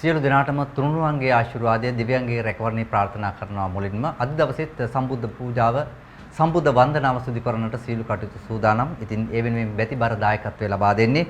සියලු දෙනාටම තුනුරුවන්ගේ ආශිර්වාදය දිව්‍යංගයේ රැකවරණේ ප්‍රාර්ථනා කරනවා. මුලින්ම අද දවසේත් සම්බුද්ධ පූජාව සම්බුද්ධ වන්දනාව සිදු කරන්නට සීල කටයුතු සූදානම්. ඉතින් ඒ වෙනුවෙන් බැතිබර දායකත්වය ලබා දෙන්නේ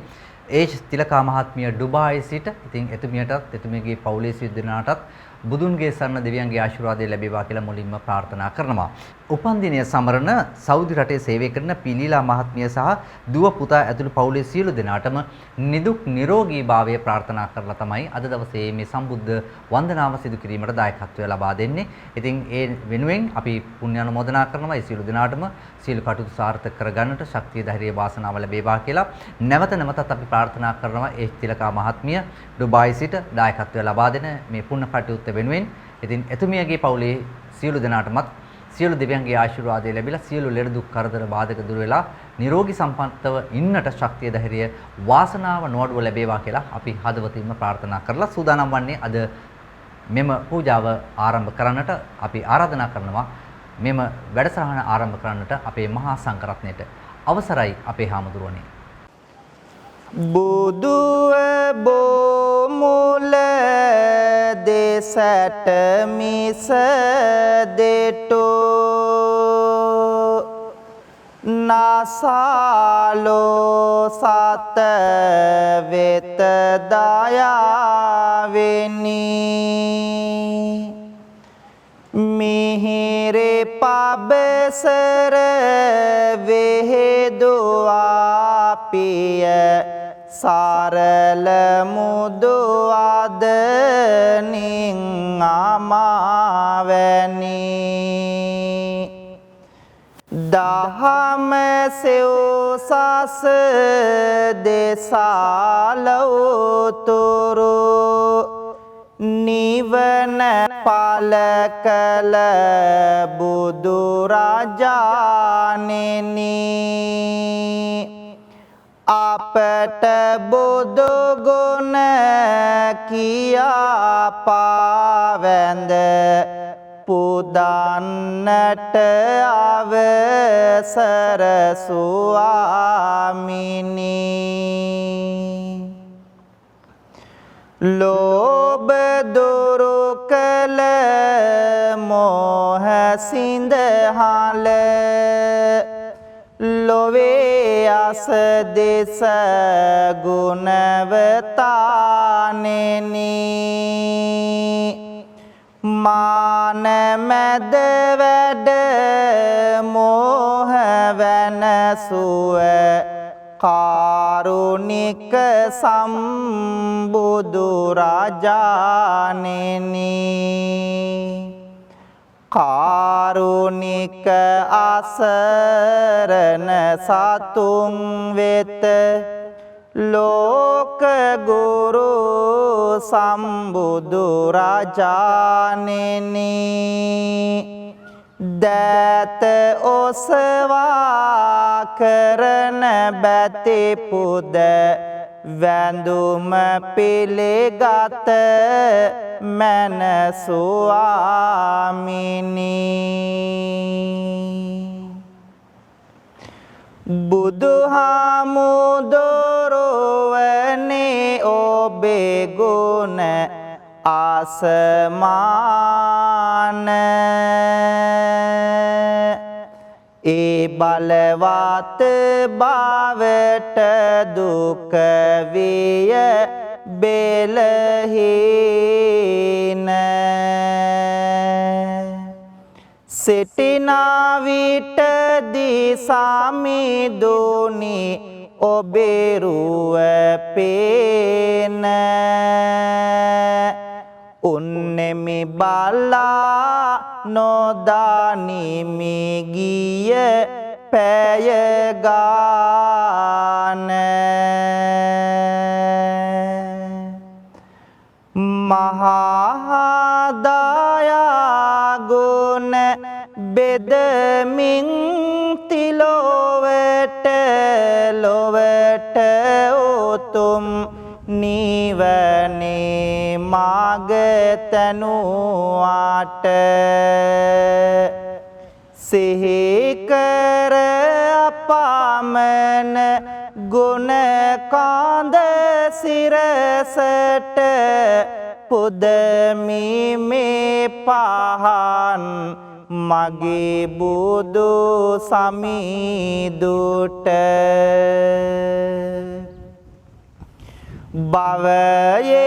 තිලකා මහත්මිය ඩුබායි සිට. ඉතින් එතුමියටත් එතුමියගේ පවුලේ සියලු දෙනාටත් බුදුන්ගේ සරණ දෙවියන්ගේ ආශිර්වාදය ලැබේවා කියලා මුලින්ම ප්‍රාර්ථනා කරනවා. උපන්දිනය සමරන සෞදි රටේ සේවය කරන පීලීලා මහත්මිය සහ දුව පුතා ඇතුළු පවුලේ සියලු දෙනාටම නිදුක් නිරෝගී භාවය ප්‍රාර්ථනා කරලා තමයි අද දවසේ මේ සම්බුද්ධ වන්දනාව සිදු කිරීමට දායකත්වය ලබා දෙන්නේ. ඉතින් ඒ වෙනුවෙන් අපි පුණ්‍ය අනුමෝදනා කරනවා. ඒ සියලු දෙනාටම සියලු කටයුතු සාර්ථක කරගන්නට ශක්තිය ධෛර්යය වාසනාව ලැබේවා කියලා නැවත නැවතත් අපි ප්‍රාර්ථනා කරනවා. ඒ තිලකා මහත්මිය ඩුබායි සිට දායකත්වය ලබා දෙන මේ පුණ්‍ය කටයුත්ත වෙනුවෙන්. ඉතින් එතුමියගේ පවුලේ සියලු දෙනාටමත් සියලු දෙවියන්ගේ ආශිර්වාදය ලැබිලා සියලු ලෙඩ දුක් කරදර බාධක දුර වෙලා නිරෝගී සම්පන්නව ඉන්නට ශක්තිය ධෛර්යය වාසනාව නොඅඩුව ලැබේවා කියලා අපි හදවතින්ම ප්‍රාර්ථනා කරලා සූදානම් වන්නේ අද මෙම පූජාව ආරම්භ කරන්නට අපි ආරාධනා කරනවා. මෙම වැඩසටහන ආරම්භ කරන්නට අපේ මහා සංඝරත්නයට අවසරයි අපේ හාමුදුරුවනේ. බුදුව බොමුල දෙසට මිස දෙටෝ නාසාලෝ සත වෙත දයාවෙනි මිහිරේ පබසර වේදුවා පිය සරල මුදු අදනින් අමාවැනි දහම සෙව්සස දෙසාලවතුරු නිවන පල කළ බුදු රජාණෙනි අපට බුදු ගුණ කියා පාවැඳ පුදන්නට අවසර ස්වාමිනී ලෝභ දුරු කළ මෝහ සිඳහල ලොවේ අස දෙස ගුණවතානෙනි මාන මැද වැඩ මෝහ වෙනසුව කාරුණික සම්බුදු රජාණෙනි කාරුණික අසරණ සතුන් වෙත ලෝක ගුරු සම්බුදු රජාණෙනි දත ඔසවා කරන බැති පුද වැඳුම පිළිගත මන ස්වාමිනී බුදුහාමුදුරුවනේ ඔබේ ගුණ ආසමාන ඒ බලවත් බවට දුක විය බෙලහීන සිටිනා විටදී සමිඳුනි ඔබේ රුව පේන උන්නෙමි බලා නොදානිමි ගිය පැය ගාන මහා දයා ගුණ බෙදමින් තිලොවට ලොවට උතුම් නිවනේ මාග තනුවාට සිහි කර අපමණ ගුණ කාන්ද සිරසට පුදමි මේ පහන් මගේ බුදු සමිඳුට භවයේ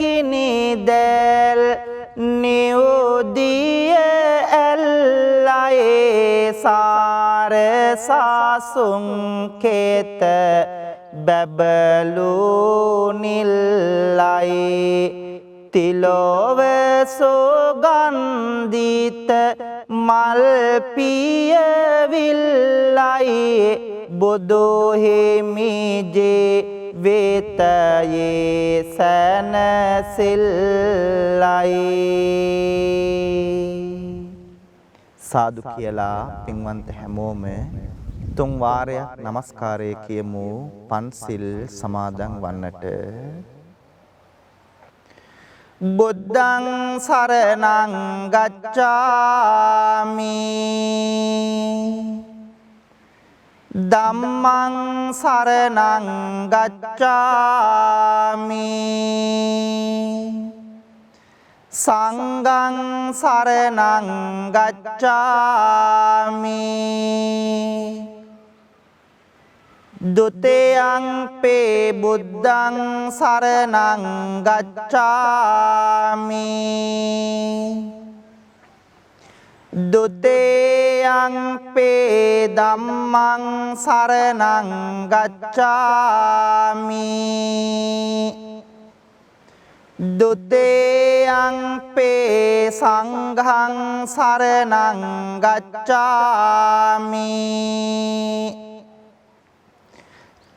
ගිනිදැල් නියුදිය ඇල්ලයේ සාර සාසුන් කෙත බැබලු නිල්ලයි තිලොව සුගන්ධිත මල් පියවිල්ලයි බුදු හිමිජේ වෙතයේ සැනසෙල්ලයි. සාදු කියලා පින්වන්ත හැමෝම තුන් වාරයක් নমස්කාරය කියමු පන්සිල් සමාදන් වන්නට. බුද්ධං සරණං ගච්ඡාමි ධම්මං සරණං ගච්ඡාමි සංඝං සරණං ගච්ඡාමි ဒုတိယံ පේ බුද්ධං සරණං ගච්ඡාමි ဒုတိယံ පේ ධම්මං සරණං ගච්ඡාමි ဒုတိယံ පේ සංඝං සරණං ගච්ඡාමි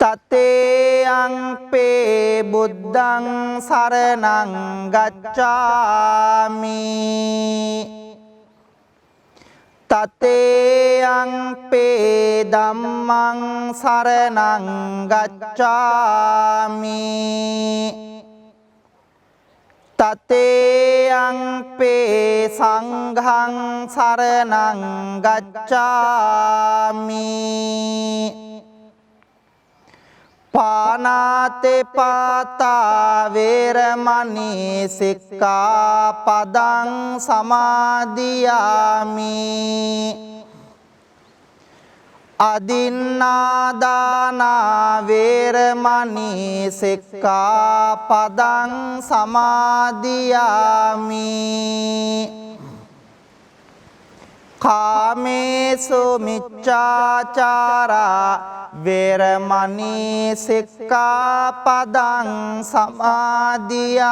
තතේයං පේ බුද්ධං සරණං ගච්ඡාමි තතේයං පේ ධම්මං සරණං ගච්ඡාමි තතේයං පේ සංඝං සරණං ගච්ඡාමි පානාති පාතා වේරමණී සික්ඛාපදං සමාදියාමි අදින්නාදාන වේරමණී සික්ඛාපදං සමාදියාමි කාමේසු මිච්ඡාචාරා වේරමණී සික්ඛාපදං සමාදියාමි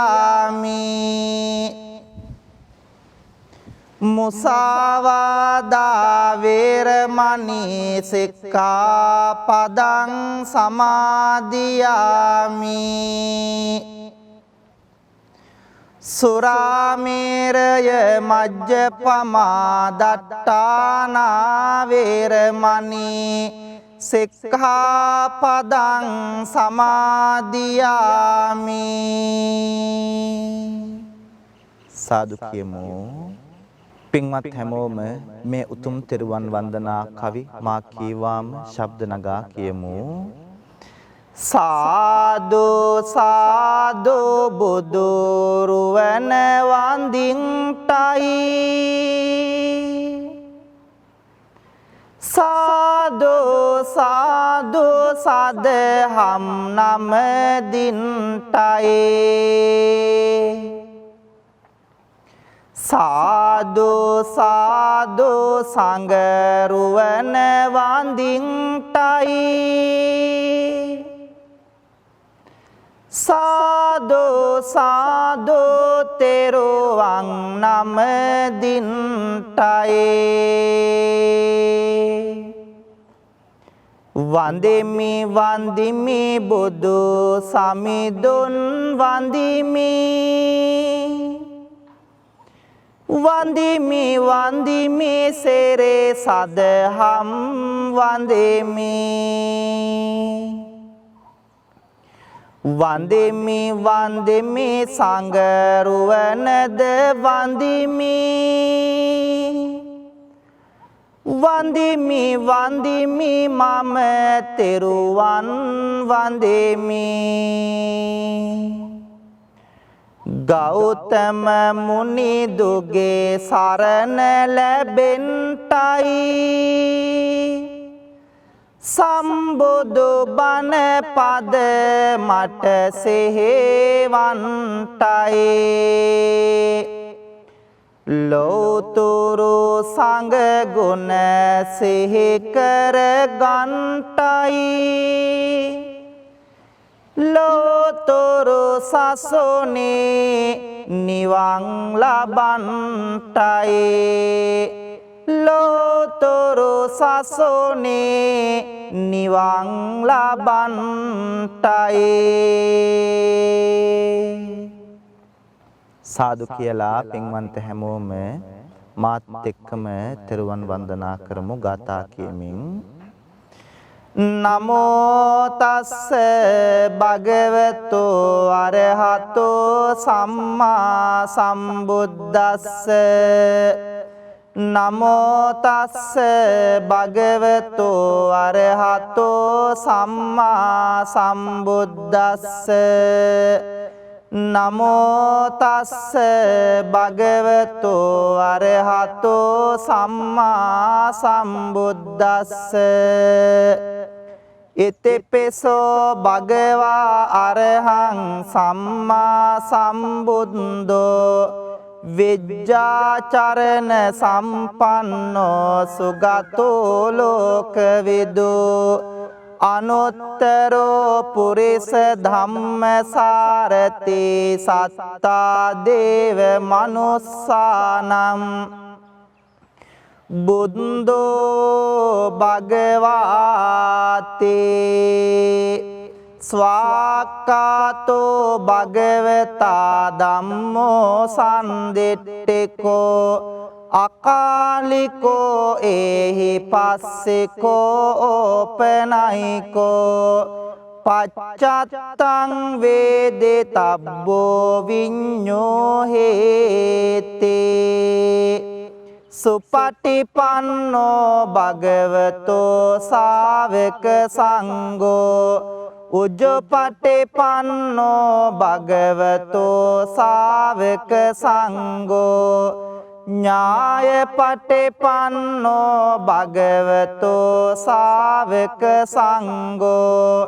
මුසාවාදා වේරමණී සික්ඛාපදං සමාදියාමි සුරාමේරය මජ්ජපමා දට්ඨානා වේරමණී සික්ඛාපදං සමාදියාමි. සාදු කියමු. පින්වත් හැමෝම මේ උතුම් තෙරුවන් වන්දනා කවි මා කීවාම ශබ්ද නගා කියමු. සාදු සාදු බුදු රුවන වන්දින්ටයි සාදු සාදු සදහම් නමදින්ටයි සාදු සාදු සංගරුවන වන්දින්ටයි සාදු සාදු තෙරුවන් නමදින්ටයි වන්දිමි වන්දිමි බුදු සමිඳුන් වන්දිමි වන්දිමි වන්දිමි සෙරේ සදහම් වන්දිමි වන්දිමි වන්දිමි සංගරුවනද වන්දිමි වන්දිමි වන්දිමි මම තෙරුවන් වන්දිමි ගෞතම මුනිදුගේ සරණ ලැබෙන්ටයි සම්බුදු බණ පද මට සෙහෙවන්ටයි ලෝතුරු සංඝ ගුණ සිහි කර ගන්ටයි ලෝතුරු සසුනේ නිවන් ලබන්ටයි ලෝතුරු සසුනේ නිවන් ලබන්ටයි සාදු කියලා පින්වන්ත හැමෝම මාත් එක්කම තෙරුවන් වන්දනා කරමු ගාථා කියමින් නමෝ තස්ස භගවතු අරහතෝ සම්මා සම්බුද්දස්ස නමෝ තස්ස භගවතු අරහතෝ සම්මා සම්බුද්දස්ස නමෝ තස්ස භගවතු අරහතෝ සම්මා සම්බුද්දස්ස ඉතිපිසෝ භගවා අරහං සම්මා සම්බුද්ධෝ විජ්ජාචරණ සම්පන්නෝ සුගතෝ ලෝකවිදු අනුත්තරෝ පුරිස ධම්මසාරති සත්තා දේව මනුස්සානම් බුද්ධෝ භගවාති ස්වාක්ඛාතෝ භගවතා ධම්මෝ සම්දිට්ඨිකෝ අකාලිකෝ ඒහි පස්සිකෝ ඕපනයිකෝ පච්චත්තං වේදිතබ්බෝ විඤ්ඤෝ හේති සුපටිපන්නෝ භගවතෝ ශාවක සංඝෝ උජ්ජපටිපන්නෝ භගවතෝ ශාවක සංඝෝ ඥායපටිපන්නෝ භගවතෝ ශාවක සංඝෝ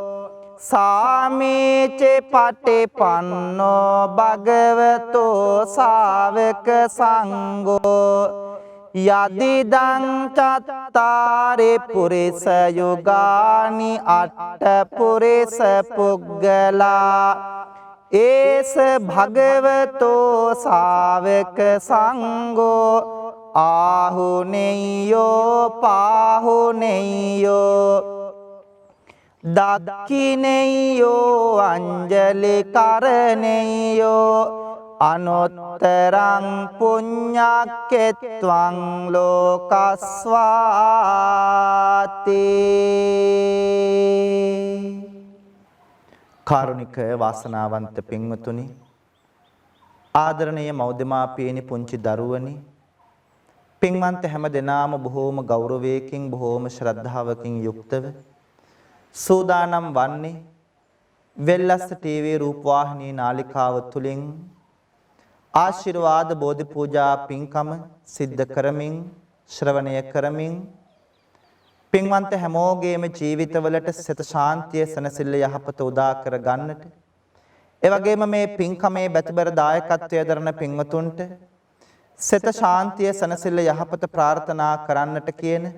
සාමීච පටිපන්නෝ භගවතෝ ශාවක සංඝෝ යදිදං චත්තාරි පුරිස යුගානි අට්ඨ පුරිස පුග්ගලා ඒස භගවතෝ ශාවක සංඝෝ ආහුනේයෝ පාහුනේයෝ දක්ඛිනේයෝ අංජලි කරණේයෝ අනුත්තරං පුඤ්ඤක්කෙත්වං ලෝකස්වාති කාරුණික වාසනාවන්ත පින්වතුනි ආදරණීය මව්දෙමාපියනි පුංචි දරුවනි පින්වන්ත හැම දෙනාම බොහෝම ගෞරවයකින් බොහෝම ශ්‍රද්ධාවකින් යුක්තව සූදානම් වන්නේ වෙල්ලස්ස ටීවී රූපවාහිනී නාලිකාව තුලින් ආශිර්වාද බෝධි පූජා පින්කම සිද්ධ කරමින් ශ්‍රවණය කරමින් පින්වන්ත හැමෝගේම ජීවිතවලට සිත ශාන්තිය සනසිල්ල යහපත උදා කර ගන්නට ඒ වගේම මේ පින්කමේ බැතිබර දායකත්වයේ දරන පින්වතුන්ට සිත ශාන්තිය සනසිල්ල යහපත ප්‍රාර්ථනා කරන්නට කියන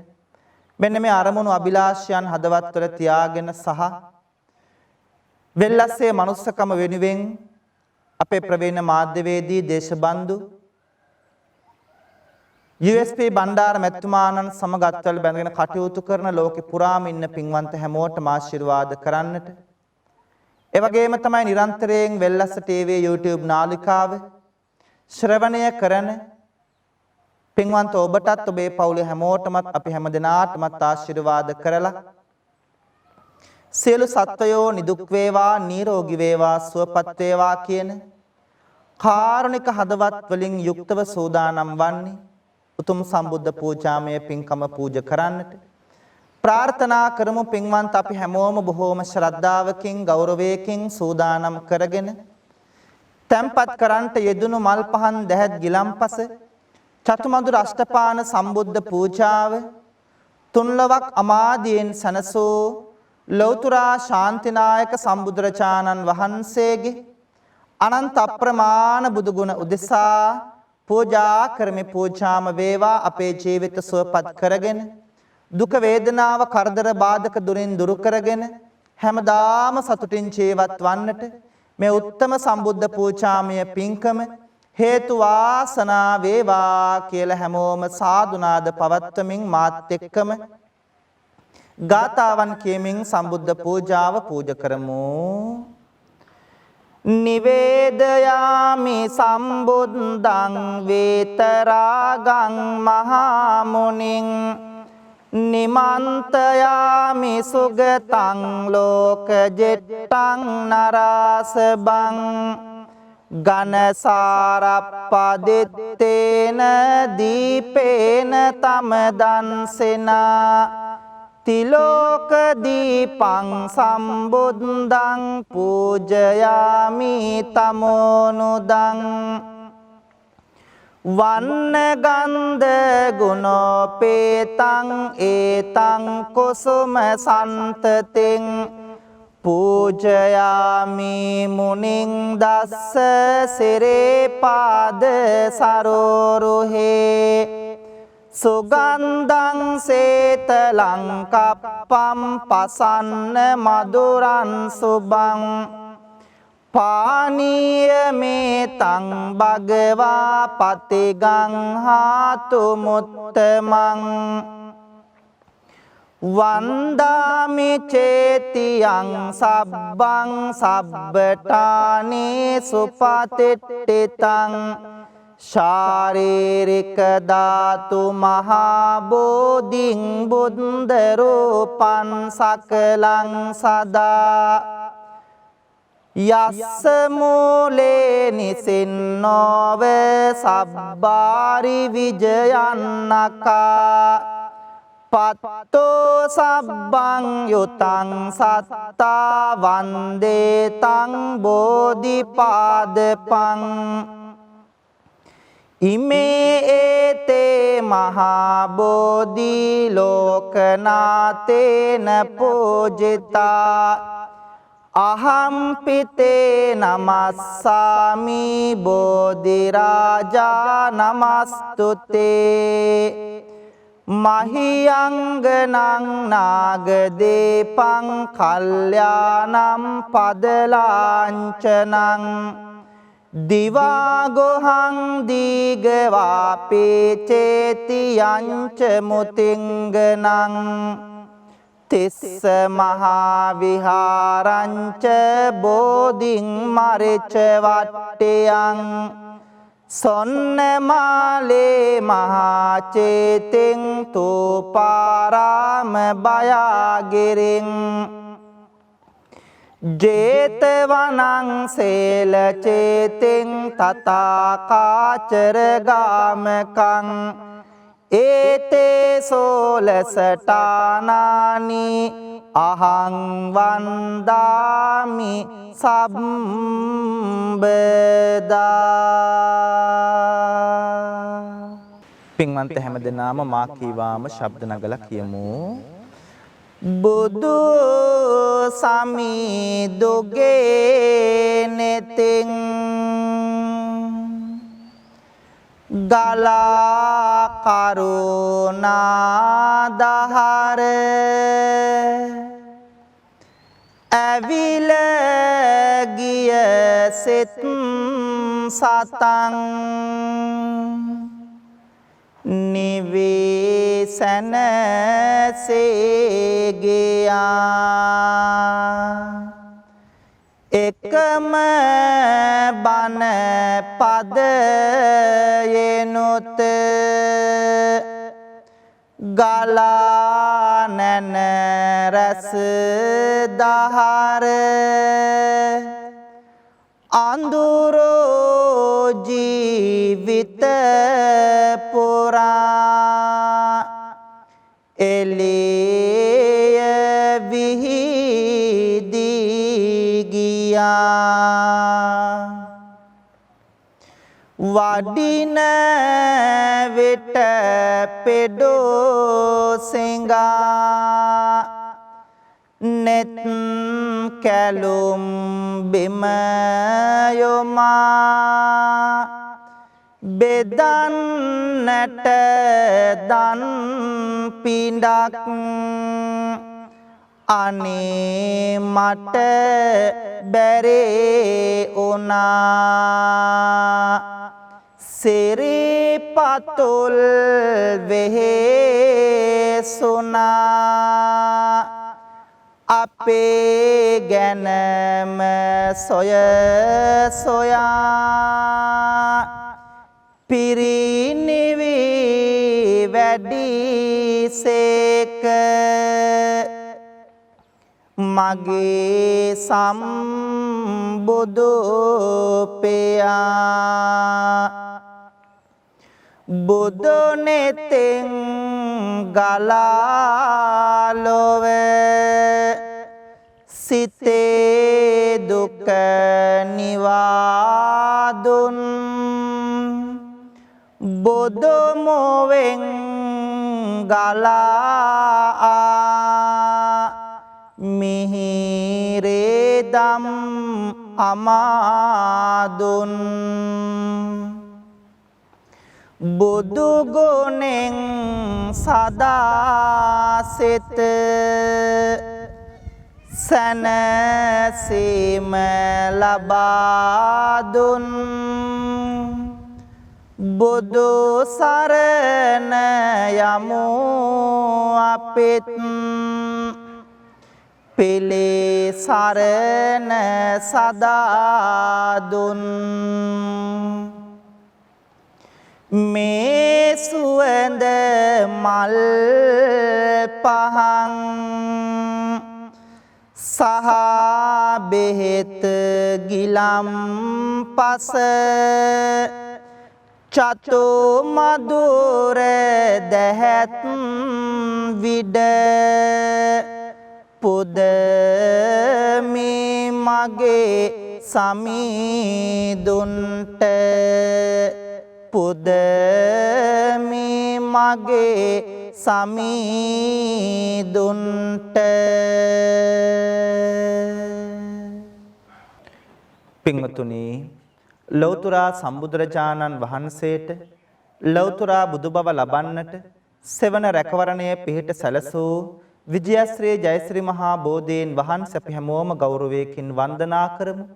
මෙන්න මේ අරමුණු අභිලාෂයන් හදවත්වල තියාගෙන සහ වෙල්ලස්සේ මනුස්සකම වෙනුවෙන් අපේ ප්‍රවීණ මාධ්‍යවේදී දේශබන්දු USP බණ්ඩාර මැතිතුමාණන් සමග අත්වල බැඳගෙන කටයුතු කරන ලෝකෙ පුරාම ඉන්න පින්වන්ත හැමෝටම ආශිර්වාද කරන්නට ඒ වගේම තමයි නිරන්තරයෙන් වෙල්ලස්ස ටීවී YouTube නාලිකාව ශ්‍රවණය කරන පින්වන්ත ඔබටත් ඔබේ පවුලේ හැමෝටමත් අපි හැමදෙනාටමත් ආශිර්වාද කරලා සියලු සත්වයෝ නිදුක් වේවා නිරෝගී වේවා සුවපත් වේවා කියන කාරුණික හදවත් වලින් යුක්තව සූදානම් වන්නේ උතුම් සම්බුද්ධ පූජාමය පින්කම පූජා කරන්නට ප්‍රාර්ථනා කරමු පින්වන්ත අපි හැමෝම බොහෝම ශ්‍රද්ධාවකින් ගෞරවයකින් සූදානම් කරගෙන තැම්පත් කරන්ට යෙදුණු මල් පහන් දැහැත් ගිලම්පස චතුමදුර අෂ්ටපාන සම්බුද්ධ පූජාව තුන්ලොවක් අමාදියෙන් සනසූ ලෞතුරා ශාන්තිනායක සම්බුදුරජාණන් වහන්සේගේ අනන්ත අප්‍රමාණ බුදු ගුණ උදෙසා පූජා කරමි. පූජාම වේවා අපේ ජීවිත සුවපත් කරගෙන දුක වේදනාව කරදර බාධක දුරින් දුරු කරගෙන හැමදාම සතුටින් ජීවත් වන්නට මේ උත්තම සම්බුද්ධ පූජාමය පින්කම හේතු වාසනා වේවා කියලා හැමෝම සාදුනාද පවත්වමින් මාත් එක්කම ගාතාවන් කියමින් සම්බුද්ධ පූජාව පූජ කරමු. නිවේදයාමි සම්බුද්ධං වේතරාගං මහා මුනිං නිමන්තයාමි සුගතං ලෝකජෙට්ටං නරාසබං ඝනසාරප්පදිත්තේන දීපේන තමදන්සෙනා තිලෝක දීපං සම්බුද්ධං පූජයාමි තමෝනුදං වන්න ගන්ධ ගුණෝපේතං ඒතං කුසුම සන්තතින් පූජයාමි මුනිං දස්ස සිරේපාද සරෝරුහේ සුගන්ධං සේතලං කප්පම් පසන්න මధుරං සුබං පානීය මේතං භගවා පතිගං හාතු මුත්තමං වන්දාමි චේතියං සබ්බං සබ්බටානේ සුපතිට්ඨිතං ශාරීරික ධාතු මහා බෝධිං බුද්ධ රූපං සකලං සදා යස්ස මූලේ නිසින්නෝව සබ්බාරි විජයන්නකා පත්තෝ සබ්බං යුතං සත්තා වන්දේතං බෝධිපාදපං ඉමේ ඒතේ මහා බෝධි ලෝකනාතේන පූජිතා අහම්පිතේ නමස්සාමි බෝධි රාජා නමස්තුතේ මහියංගනං නාගදීපං කල්යාණං පදලාංචනං දිවාගොහං දීගවාපේ චේතියංච මුතිංගනං තිස්ස මහා විහාරංච බෝධින් මරිච වට්ටයං සොන්නමාලේ මහා චේතින් තූපාරාම බයාගිරින් ජේතවනං සේල චේතින් තථාකාචර ගාමකං ඒතේ සෝලසටානානි අහං වන්දාමි සම්බදා. පින්වන්ත හැමදෙනාම මා කීවාම ශබ්ද නගලා කියමු. බුදු සමිදුගේ නෙතින් ගලා කරුණාදහර ඇවිල ගිය සිත් සතං නිවේසන සේගයා එකම බණ පදයෙනුත ගලා නැන රස දහර අඳුරෝ ජීවිත පුරා එළිය විහිදී. 「වඩින විට පෙඩෝ සිඟා නෙත් කැලුම් බිම යොමා බෙදන්නට දන් පිඬක් අනේ මට බැරේ උනා සිරිපතුල් වෙහෙසුනා අපේ ගැනම සොය සොයා පිරිනිවි වැඩිසේක මගේ සම්බුදු පියා බුදු නෙතෙන් ගලා ලොවේ සිතේ දුක නිවාදුන් බුදු මොවෙන් ගලා මිහිරේ දම් අමාදුන් බුදු ගුණෙන් සදා සිත සැනසීම ලබා දුන් බුදු සරණ යමු අපිත් පෙළේ සරණ සදා දුන් මේ සුවඳ මල් පහන් සහ බෙහෙත් ගිලම් පස චතු මధుර දැහැත් විඩ පුදමි මගේ සමීදුන්ට පුදමි මගේ සමීදුන්ට පින්වතුනි ලෞතර සම්බුදුරජාණන් වහන්සේට ලෞතර බුදු බව ලබන්නට සෙවන රැකවරණය පිහිට සැලසූ විජයශ්‍රී ජයශ්‍රී මහා බෝධීන් වහන්සේ අපි හැමෝම ගෞරවයෙන් වන්දනා කරමු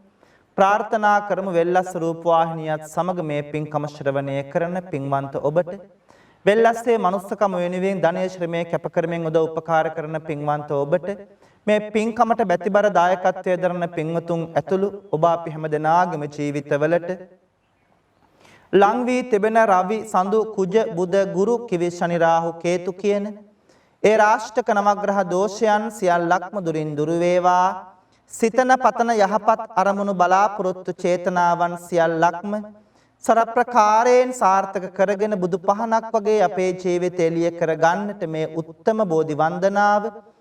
ප්‍රාර්ථනා කරමු වෙල්ලස් රූපවාහිනියත් සමග මේ පින්කම ශ්‍රවණය කරන පින්වන්ත ඔබට වෙල්ලස්සේ මනුස්සකම වෙනුවෙන් ධනය ශ්‍රමයේ කැප කරමින් උදව් උපකාර කරන පින්වන්ත ඔබට මේ පින්කමට බැතිබර දායකත්වයේ දරන පින්වතුන් ඇතුළු ඔබ අපි හැම දෙනාගේම ජීවිතවලට ලං වී තිබෙන රවි සඳු කුජ බුද ගුරු කිවි ශනි රාහු කේතු කියන ඒ රාෂ්ටක නවග්‍රහ දෝෂයන් සියල්ලක්ම දුරින් දුරු වේවා සිතන පතන යහපත් අරමුණු බලාපොරොත්තු චේතනාවන් සියල්ලක්ම සරප්‍රකාරයෙන් සාර්ථක කරගෙන බුදු පහනක් වගේ අපේ ජීවිතය එළිය කර ගන්නට මේ උත්තම බෝධි වන්දනාව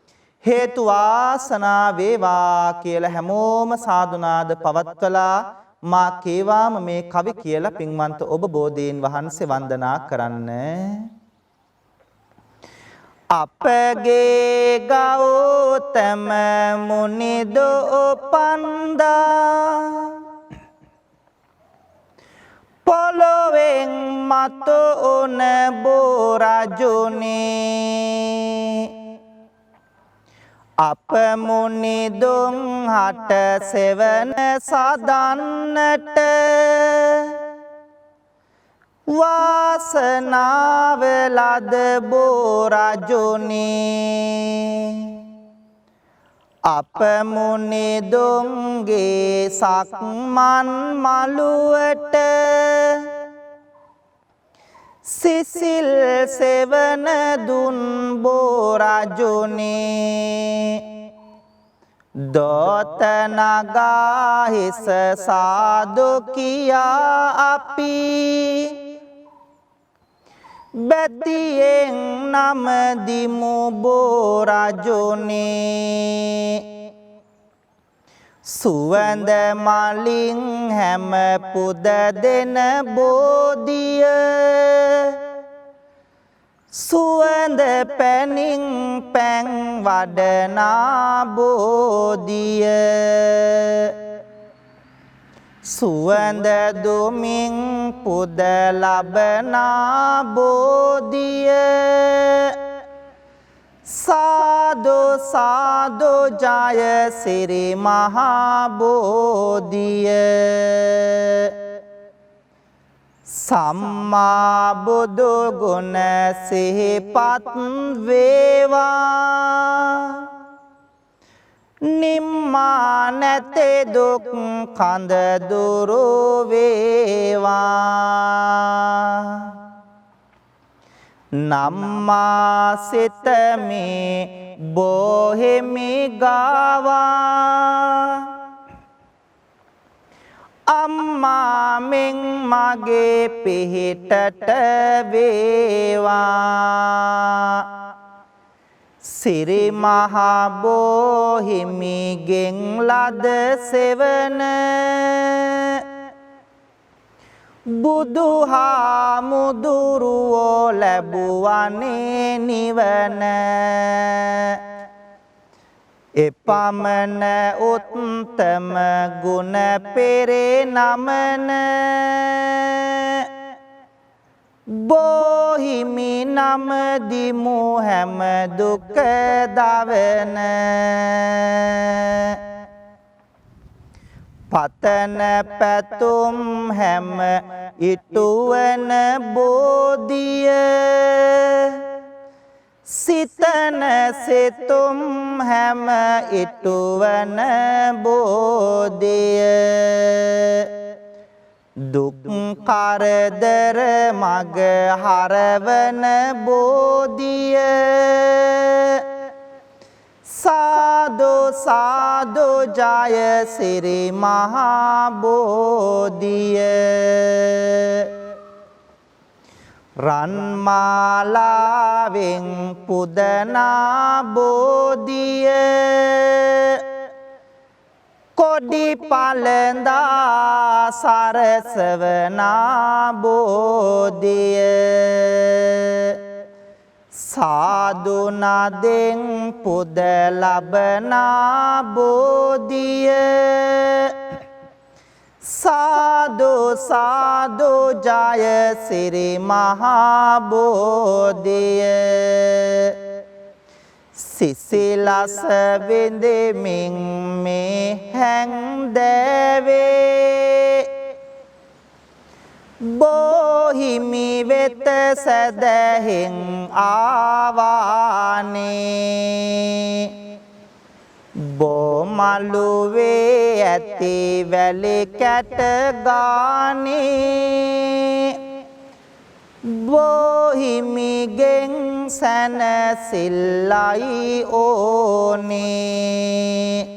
හේතු වාසනා වේවා කියලා හැමෝම සාදුනාද පවත්වලා මා කේවාම මේ කවි කියලා පින්වන්ත ඔබ බෝධීන් වහන්සේ වන්දනා කරන්න අපගේ ගෞතම මුනිදෝ පන්දා පොළොවෙන් මතු උන බෝරජුනේ අප මුනිදුන් හට සෙවන සදන්නට වාසනාව ලද බෝරජුනේ අප මුනිදුන්ගේ සක්මන් මළුවට සිසිල් සෙවන දුන් බෝරජුනේ දොත නගා හිස සාදු කියා අපි බැතියෙන් නම දිමු බෝරජුනේ සුවඳ මලින් හැම පුද දෙන බෝධිය සුවඳ පැනින් පැන් වඩනා බෝධිය සුවඳ දුමින් පුද ලබනා බෝධිය සාදු සාදු ජය සිරි මහා බෝධිය සම්මා බුදු ගුණ සිහිපත් වේවා නිම්මා නැතේ දුක් කඳ දුරු වේවා නම්මා සිතමේ බොහෙමි ගාවා අම්මා මෙන් මගේ පිහිටට වේවා සිරි මහා බෝහිමිගෙන් ලද සෙවන බුදුහාමුදුරුවෝ ලැබුවනේ නිවන එපමණ උත්තම ගුණ පෙරේ නමන බෝහිමි නම දිමු හැම දුක දවන පතන පැතුම් හැම ඉටුවන බෝධිය සිතන සිතුම් හැම ඉටුවන බෝධිය දුක් කරදර මග හරවන බෝධිය සාදු සාදු ජය සිරි මහා බෝධිය රන්මාලාවෙන් පුදනා බෝධිය කොඩි පළඳා සරසවනා බෝධිය සාදු නදෙන් පුද ලබනා බෝධිය සාදු සාදු ජය සිරි මහා බෝධිය සිසිලස විඳෙමින් මේ හැන්දෑවේ බෝහිමි වෙත සැදැහෙන් ආවානේ බෝමළුවේ ඇති වැලි කැට ගානේ බෝහිමිගෙන් සැනසිල්ලයි ඕනේ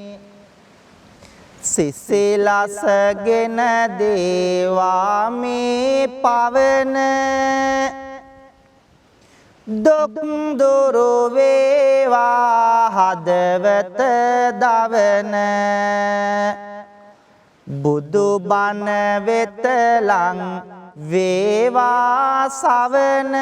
සිසිලසගෙන දේවා මේ පවන දුක් දුරු වේවා හදවත දවන බුදු බණ වෙත ලං වේවා සවන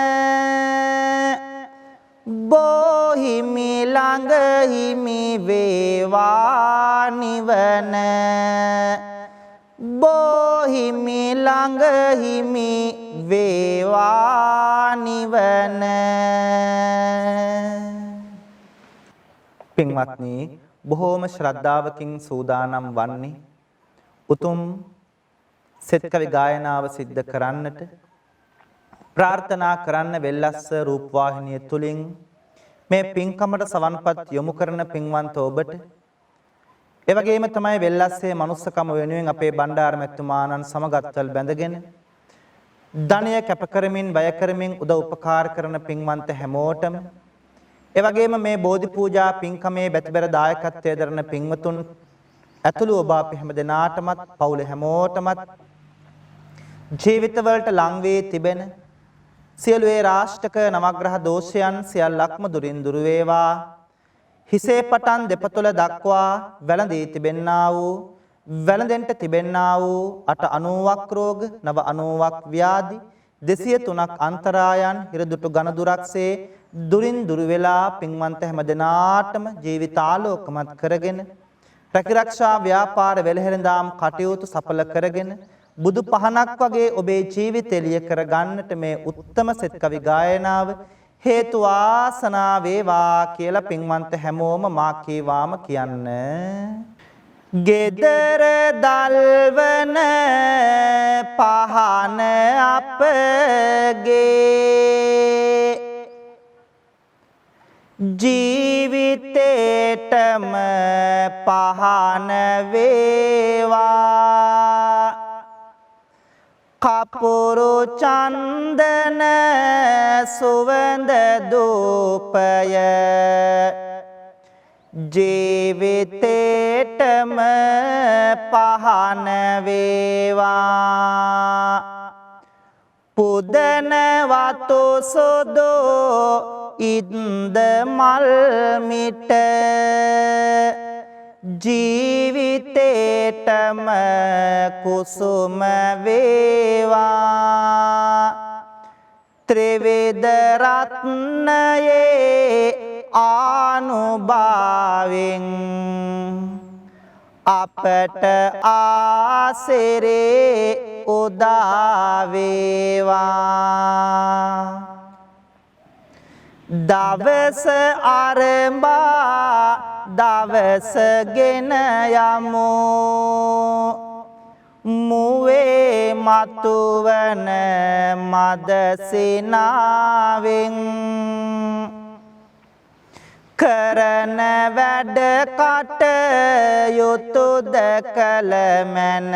බෝහිමි ළඟ හිමි වේවා නිවන බෝහිමි ළඟ හිමි වේවා නිවන පින්වත්නි බොහෝම ශ්‍රද්ධාවකින් සූදානම් වන්නේ උතුම් සෙත් කවි ගායනාව සිද්ධ කරන්නට ප්‍රාර්ථනා කරන්න වෙල්ලස්ස රූපවාහිනිය තුලින් මේ පින්කමට සවන්පත් යොමු කරන පින්වන්ත ඔබට ඒ වගේම තමයි වෙල්ලස්සේ මනුස්සකම වෙනුවෙන් අපේ බණ්ඩාර මැතිතුමාණන් සමගත්වල් බැඳගෙන ධනය කැප කරමින් වැය කරමින් උදව් උපකාර කරන පින්වන්ත හැමෝටම ඒ වගේම මේ බෝධි පූජා පින්කමේ බැතිබර දායකත්වයේ දරන පින්වතුන් ඇතුළු ඔබ අපි හැම දෙනාටමත් පවුලේ හැමෝටමත් ජීවිතවලට ලං වී තිබෙන සියලු ඒ රාෂ්ටක නවග්‍රහ දෝෂයන් සියල්ලක්ම දුරින් දුර වේවා හිසේ පටන් දෙපතුල දක්වා වැළඳී තිබෙන්නා වූ වැළඳෙන්ට තිබෙන්නා වූ 890ක් රෝග, 990ක් ව්‍යාධි, 203ක් අන්තරායන් හිරදුටු ඝනදුරක්සේ දුරින් දුර වෙලා පින්වන්ත හැම දිනාටම ජීවිතාලෝකමත් කරගෙන රැකිරක්ෂා ව්‍යාපාර වෙළහෙළඳාම් කටයුතු සඵල කරගෙන බුදු පහනක් වගේ ඔබේ ජීවිතය එළිය කර ගන්නට මේ උත්තම සෙත් කවි ගායනාව හේතු වාසනා වේවා කියලා පින්වන්ත හැමෝම මා කීවාම කියන්න. ගෙදර දල්වන පහන අපගේ ජීවිතේටම පහන වේවා කපුරු චන්දන සුවඳ දූපය ජීවිතේටම පහන වේවා පුදන වතු සොදෝ ඉන්ද මල් මිට ජීවිතේටම කුසුම වේවා ත්‍රිවිධ රත්නයේ ආනුභාවෙන් අපට ආසිරේ උදා වේවා දවස ආරම්භා දවස ගෙන යමු මුවේ මතුවන මදසිනාවෙන් කරන වැඩ කටයුතු දැකල මැන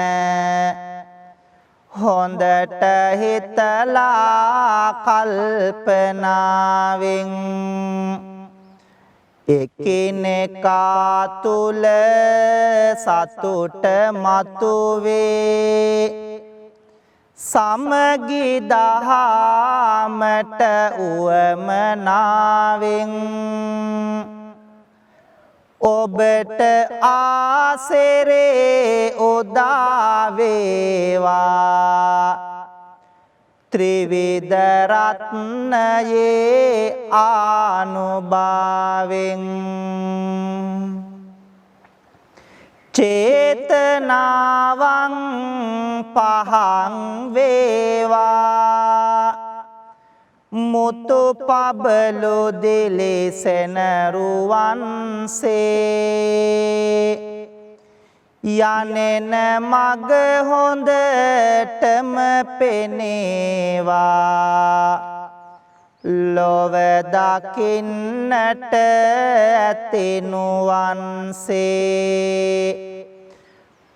හොඳට හිතලා කල්පනාවෙන් එකිනෙකා තුල සතුට මතුවේ සමගි දහමට උවමනාවෙන් ඔබට ආසිරේ උදා වේවා ත්‍රිවිධ රත්නයේ ආනුභාවෙන් චේතනාවං පහං වේවා මුතු පබලු දිලිසෙන රුවන්සේ යනෙන මග හොඳටම පෙනේවා ලොව දකින්නට ඇතිනුවන්සේ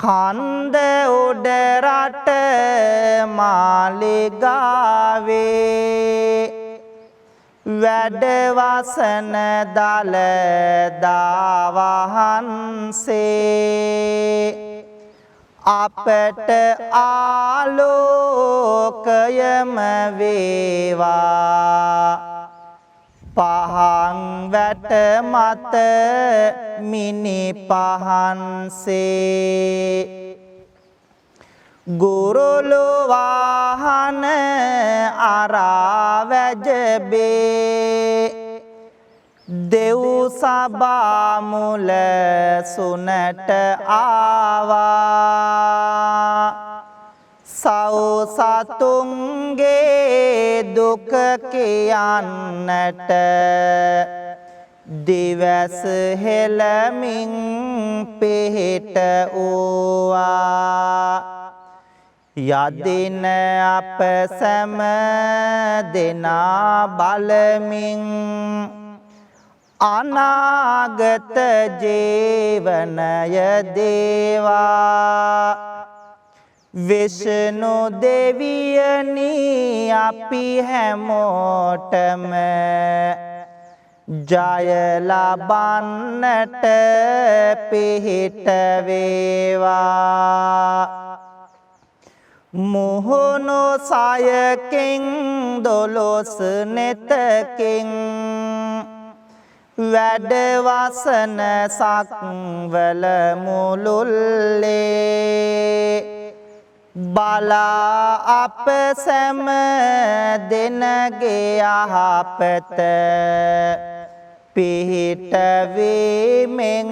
කන්ද උඩ රට මාලිගාවේ වැඩවසන දළදා වහන්සේ අපට ආලෝකයම වේවා පහන් වැට මත මිනි පහන්සේ ගුරුලු වාහන අරා වැජබේ දෙව් සභා මුල සුනට ආවා සතුන්ගේ දුක කියන්නට දිවස හෙළමින් පිහිට වූවා යදින අප සැම දෙනා බලමින් අනාගත ජීවනය දේවා විෂ්ණු දෙවියනි අපි හැමෝටම ජය ලබන්නට පිහිට වේවා මුහුණු සයකින් දොළොස් නෙතකින් වැඩ වසන සක්වල මුළුල්ලේ බලා අප සැම දෙනගේ යහපත පිහිට වීමෙන්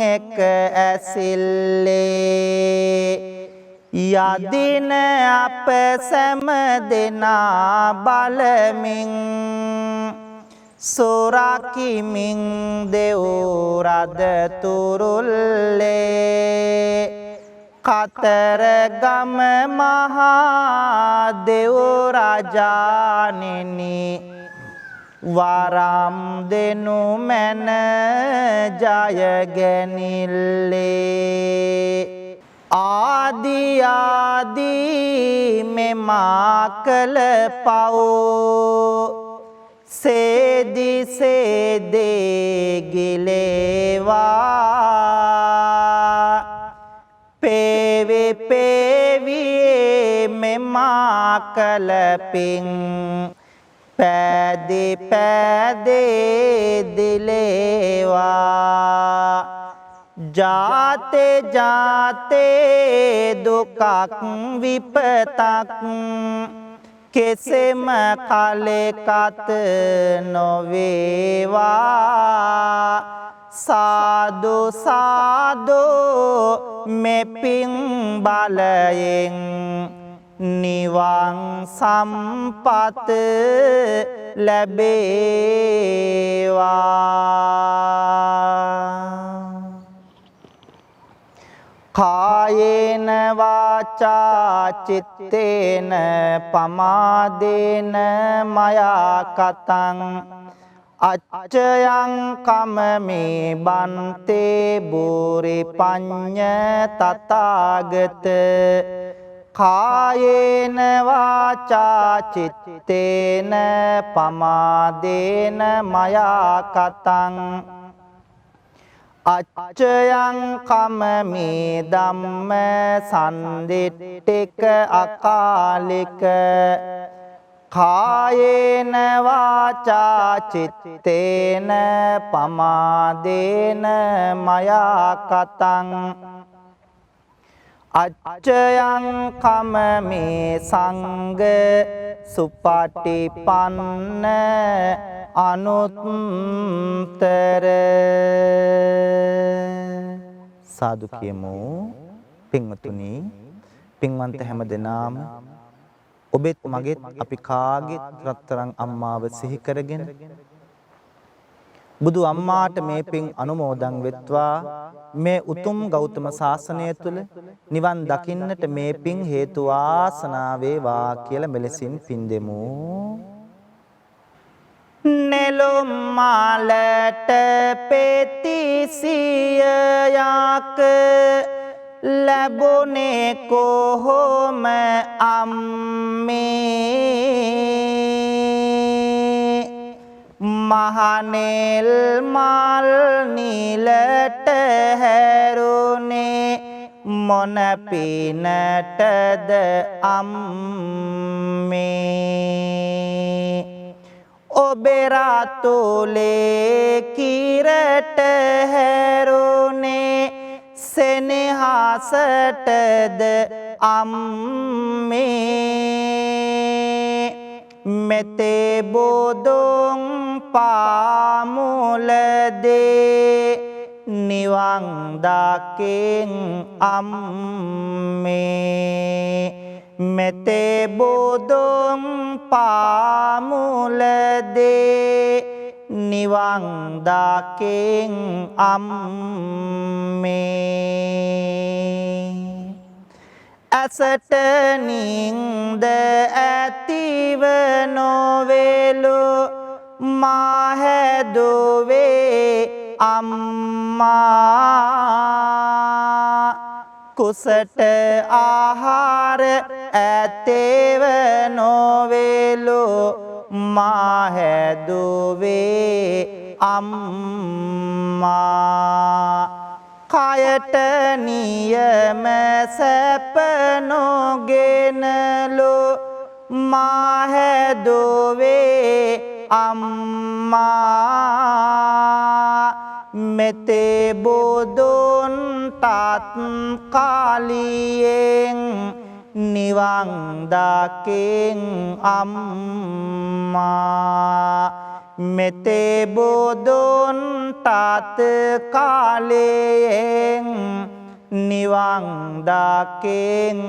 එක ඇසිල්ලේ යදින අප සැම දෙනා බලමින් සොරකිමින් දෙව් රද තුරුල්ලේ කතරගම මහා දෙව් රජාණෙනි වරම් දෙනු මැන ජයගැනිල්ලේ ආදී මෙමා කළ පව් සේදි සේදේ ගිලේවා පේවි පේවියේ මෙමා කළ පිං පැදි පැදේ දිලේවා ජාතේ ජාතේ දුකක් විපතක් කෙසෙම කලෙකත නොවේවා සාදු සාදු මෙපින් බලයෙන් නිවන් සම්පත ලැබේවා කායේන වාචා චිත්තේන පමාදේන මයා කතං අච්චයං කමමේ බන්තේ බෝරි පඤ්ඤ තථාගත කායේන වාචා චිත්තේන පමාදේන මයා කතං අච්චයං කමමේ ධම්ම සන්දිට්ඨික අකාලික කායේන වාචා චිත්තේන පමාදේන මයා කතං අච්චයං කමමේ සංඝ සුපටිපන්න අනුත්තර සාදු කියමු පින්වතුනි පින්වන්ත හැම දෙනාම ඔබෙත් මගෙත් අපි කාගෙත් රත්තරන් අම්මාව සිහි කරගෙන බුදු අම්මාට මේ පින් අනුමෝදන් වෙත්වා මේ උතුම් ගෞතම සාසනය තුල නිවන් දකින්නට මේ පින් හේතු වාසනා වේවා කියලා මෙලෙසින් පින් දෙමු නෙළුම් මාලට පෙතිසියක් ලැබුණේ කොහොම අම්මේ මහනෙල් මල් නිලට හැරුණේ මොන පිනටද අම්මේ ඔබේ රාතුලේ කිරට හැරුණේ සෙනෙහසටද අම්මේ මෙතේ බෝදුන් පාමුලදේ නිවන් දකින් අම්මේ මෙතේ බෝදුන් පාමුලදේ නිවන් දකින් අම්මේ ඇසට නින්ද ඇතිව නොවේලු මා හැදුවේ අම්මා කුසට ආහාර ඇතේව නොවේලු මා හැදුවේ අම්මා කයට නියම සැප නොගෙනලු මා හැදුවේ අම්මා මෙතේ බෝධොන් තාත් කාලියෙන් නිවන් දකින් අම්මා මෙතේ බෝධොන් තාත් කාලයෙන් නිවන් දකින්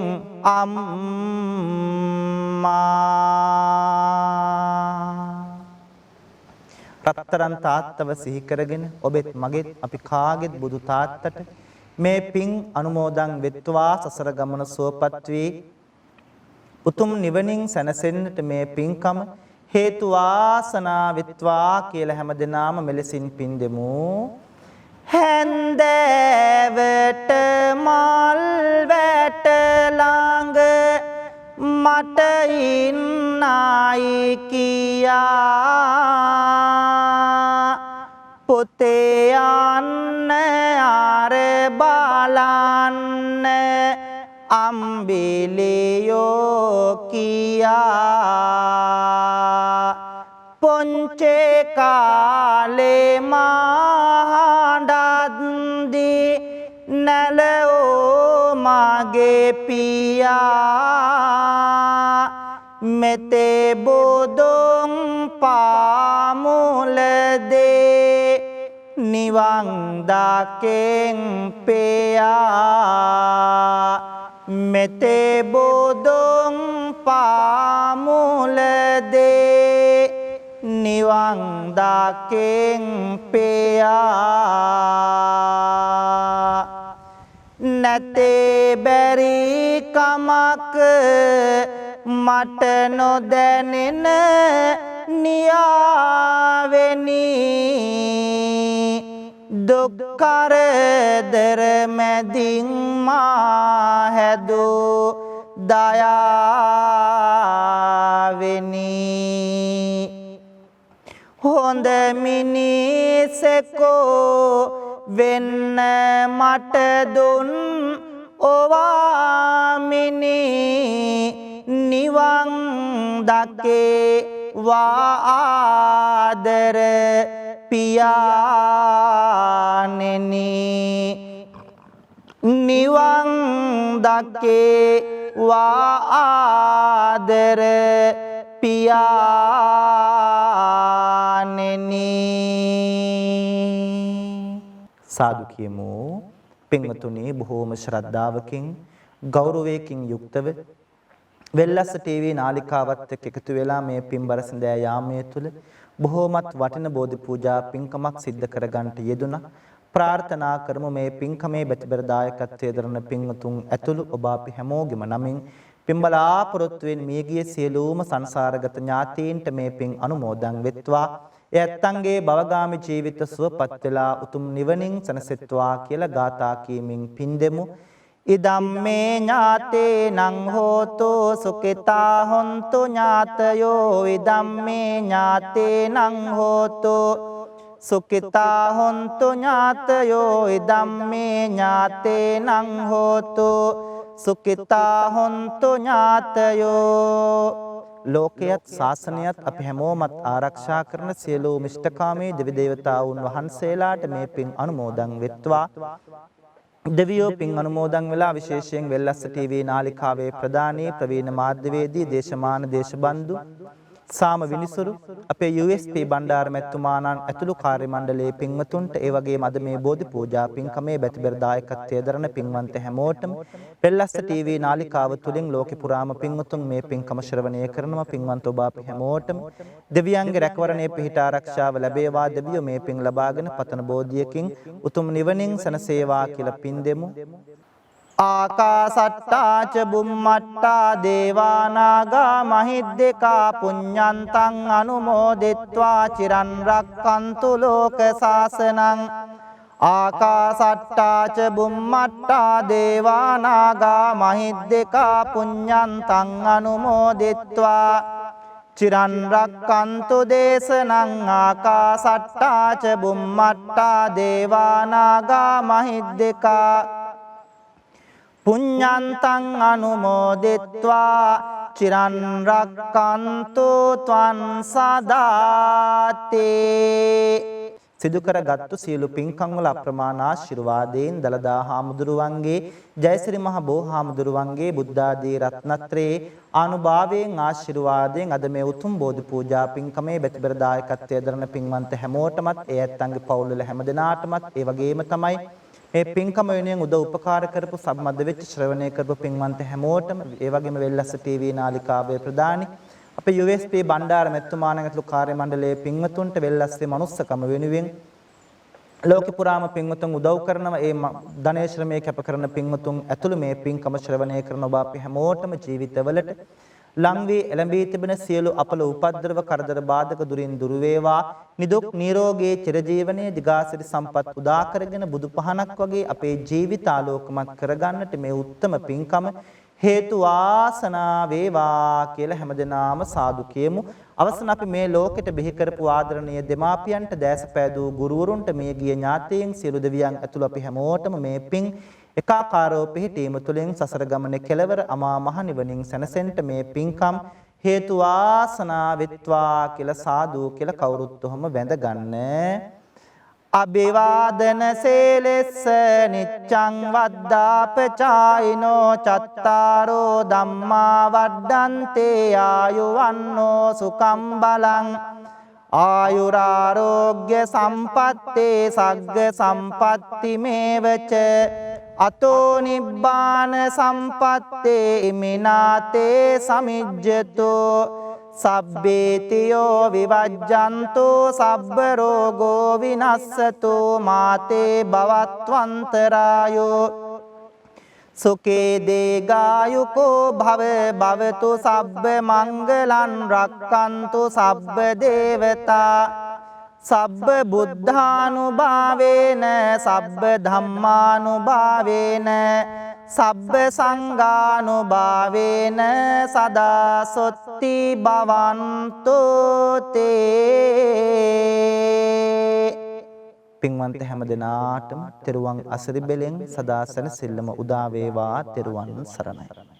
අම්මා රත්තරන් තාත්තව සිහි කරගෙන ඔබෙත් මගෙත් අපි කාගෙත් බුදු තාත්තට මේ පින් අනුමෝදන් වෙත්වා සසර ගමන සුවපත් වී උතුම් නිවනින් සැනසෙන්නට මේ පින්කම හේතු වාසනා වෙත්වා කියලා හැමදෙනාම මෙලෙසින් පින් දෙමු. හැන්දෑවට මල් වැට ළඟ මට ඉන්නයි කියා පොතේ යන්න ආර බලන්න අම්බිලියෝ කියා පොන්චේ කාලේ මහඬද්දි නැලෝ මගේ පියා මෙතේ බෝධොන් පාමුලදේ නිවන් දකින් පෙයා මෙතේ බෝධොන් පාමුලදේ නිවන් දකින් පෙයා නැතේ බැරි කමක් මට නොදැනෙන නියාවෙනි දුක් කරදර මැදින් මා හැදූ දයාවෙනි හොඳ මිනිසෙකෝ වෙන්න මට දුන් ඔවාමිනි නිවන් දකේ වාදර පියාණෙනි නිවන් දකේ වාදර පියාණෙනි සාදු කියමු පින්වතුනි බොහෝම ශ්‍රද්ධාවකින් ගෞරවයකින් යුක්තව වෙල්ලස්ස ටීවී නාලිකාවත් එක්ක එකතු වෙලා මේ පින්බර සඳෑ යාමයේ තුල බොහෝමත් වටින බෝධි පූජා පින්කමක් සිද්ධ කරගන්නට යෙදුණා. ප්‍රාර්ථනා කරමු මේ පින්කමේ බැතිබර දායකත්වයේ දරන පින්වතුන් ඇතුළු ඔබ අපි හැමෝගෙම නමින් පින්බලාපොරොත්තුවෙන් මියගිය සියලුම සංසාරගත ඥාතීන්ට මේ පින් අනුමෝදන් වෙත්වා. ඒ ඇත්තන්ගේ භවගාමී ජීවිත සුවපත් වෙලා උතුම් නිවනින් සැනසෙත්වා කියලා ගාථා කීමින් පින් දෙමු. ඉදම්මේ ඥාතේනං හෝතු සුඛිතා හොන්තු ඥාතයෝ ඉදම්මේ ඥාතේනං හෝතු සුඛිතා හොන්තු ඥාතයෝ ඉදම්මේ ඥාතේනං හෝතු සුඛිතා හොන්තු ඥාතයෝ ලෝකයත් ශාසනයත් අපි හැමෝමත් ආරක්ෂා කරන සියලුම ඉෂ්ඨකාමී දෙවි දේවතාවුන් වහන්සේලාට මේ පින් අනුමෝදන් වෙත්වා. දෙවියෝ පින් අනුමෝදන් වෙලා විශේෂයෙන් වෙල්ලස්ස ටීවී නාලිකාවේ ප්‍රධානී ප්‍රවීණ මාධ්‍යවේදී දේශමාන දේශබන්දු සාම විනිසුරු අපේ USP බණ්ඩාර මැතිතුමාණන් ඇතුළු කාර්ය මණ්ඩලයේ පින්වතුන්ට ඒ වගේම අද මේ බෝධි පූජා පින්කමේ බැතිබර දායකත්වයේ දරන පින්වන්ත හැමෝටම වෙල්ලස්ස ටීවී නාලිකාව තුලින් ලෝකේ පුරාම පින්වතුන් මේ පින්කම ශ්‍රවණය කරනවා. පින්වන්ත ඔබ අපි හැමෝටම දෙවියන්ගේ රැකවරණය පිහිට ආරක්ෂාව ලැබේවා. දෙවියෝ මේ පින් ලබාගෙන පතන බෝධියකින් උතුම් නිවනින් සැනසේවා කියලා පින් දෙමු. ආකාසට්ටා ච බුම්මට්ටා දේවා නාග මහිද්దికා පුඤ්ඤන්තං අනුමෝදිත්වා චිරන් රක්칸තු ලෝක සාසනං ආකාසට්ටා ච බුම්මට්ටා දේවා නාග මහිද්దికා පුඤ්ඤන්තං අනුමෝදිත්වා චිරන් රක්칸තු දේශනං ආකාසට්ටා ච බුම්මට්ටා දේවා නාග මහිද්దికා පුඤ්ඤන්තං අනුමෝදිත්වා චිරන් රක්칸තු ත්වං සදාති සිදු කරගත්තු සියලු පින්කම් වල අප්‍රමාණ ආශිර්වාදයෙන් දලදා හාමුදුරුවන්ගේ ජයසිරි මහ බෝ හාමුදුරුවන්ගේ බුද්ධ ආදී රත්නත්‍රයේ ආනුභාවයෙන් ආශිර්වාදයෙන් අද මේ උතුම් බෝධි පූජා පින්කමේ බෙතිබර දායකත්වයේ දරන පින්වන්ත හැමෝටමත් ඒ ඇත්තන්ගේ පවුල් වල හැමදෙනාටමත් ඒ වගේම තමයි මේ පින්කම වෙනුවෙන් උදව් උපකාර කරපු සම්බන්ධ වෙච්ච ශ්‍රවණය කරපු පින්වන්ත හැමෝටම ඒ වගේම වෙල්ලස්ස ටීවී නාලිකාවේ ප්‍රදානි අපේ USP බණ්ඩාර මෙතුමාණන්ගේතුළු කාර්ය මණ්ඩලයේ පින්වතුන්ට වෙල්ලස්සේ මනුස්සකම වෙනුවෙන් ලෝක පුරාම පින්වතුන් උදව් කරනවා ඒ ධනේ ශ්‍රමයේ කැප කරන පින්වතුන් ඇතුළු මේ පින්කම ශ්‍රවණය කරන ඔබ අපි හැමෝටම ජීවිතවලට ලං වී එළඹී තිබෙන සියලු අපල උපද්‍රව කරදර බාධක දුරින් දුර වේවා නිදුක් නිරෝගී චිරජීවනයේ දිගාසිරි සම්පත් උදා කරගෙන බුදු පහනක් වගේ අපේ ජීවිත ආලෝකමත් කරගන්නට මේ උත්තම පින්කම හේතු වාසනා වේවා කියලා හැමදෙනාම සාදු කියමු. අවසන් අපි මේ ලෝකෙට බිහි කරපු ආදරණීය දෙමාපියන්ට දැසපෑදූ ගුරුවරුන්ට මේ ගිය ඥාතීන් සියලු දෙවියන් ඇතුළු අපි හැමෝටම මේ පින් එකාකාරව පිහිටීම තුළින් සසර ගමනේ කෙලවර අමා මහ නිවනින් සැනසෙන්න මේ පින්කම් හේතු වාසනා වෙත්වා කියලා සාදු කියලා කවුරුත් උහම වැඳ ගන්න. අභිවාදන සේලෙස්ස නිච්ඡං වද්දාපචායිනෝ චත්තාරෝ ධම්මා වඩ්ඩන්තේ ආයුවන්නෝ සුඛං බලං ආයුරාරෝග්‍ය සම්පත්තේ සග්ග සම්පatti මේවච අතෝ නිබ්බාන සම්පත්තේ ඉමිනාතේ සමිජ්ජතෝ සබ්බේතියෝ විවජ්ජන්තෝ සබ්බ රෝගෝ විනස්සතෝ මාතේ භවත්වන්තරායෝ සුඛේ දේගායුකෝ භව භවතු සබ්බ මංගලං රක්칸තු සබ්බ දේවතා සබ්බ බුද්ධානුභාවේන සබ්බ ධම්මානුභාවේන සබ්බ සංඝානුභාවේන සදා සොත්ති භවන්තෝ තේ. පින්වන්ත හැම දිනාටම තෙරුවන් අසරි බෙලෙන් සදා සැනසෙල්ලම උදා වේවා. තෙරුවන් සරණයි.